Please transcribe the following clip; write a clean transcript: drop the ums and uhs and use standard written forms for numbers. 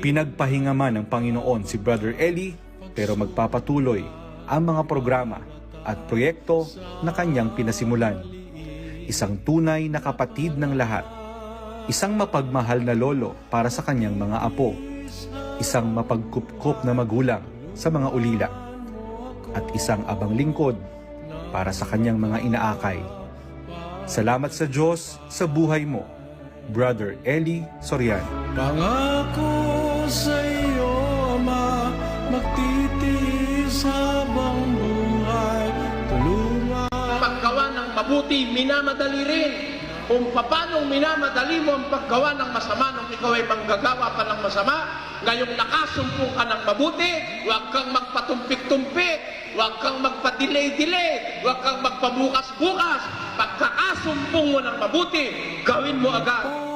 Pinagpahinga man ng Panginoon si Brother Eli, pero magpapatuloy ang mga programa at proyekto na kanyang pinasimulan. Isang tunay na kapatid ng lahat. Isang mapagmahal na lolo para sa kanyang mga apo. Isang mapagkupkup na magulang sa mga ulila. At isang abang lingkod para sa kanyang mga inaakay. Salamat sa Diyos sa buhay mo, Brother Eli Soriano. Pangako sa iyo, Ama, magtitiis habang buhay. Tulungan. Paggawa ng mabuti, minamadali rin. Kung paano minamadali mo ang paggawa ng masama nung ikaw ay manggagawa pa ng masama, ngayong nakasumpong ka ng mabuti, huwag kang magpatumpik-tumpik, huwag kang magpa-delay-delay, huwag kang magpabukas-bukas. Pagkakasumpong mo ng mabuti, gawin mo agad.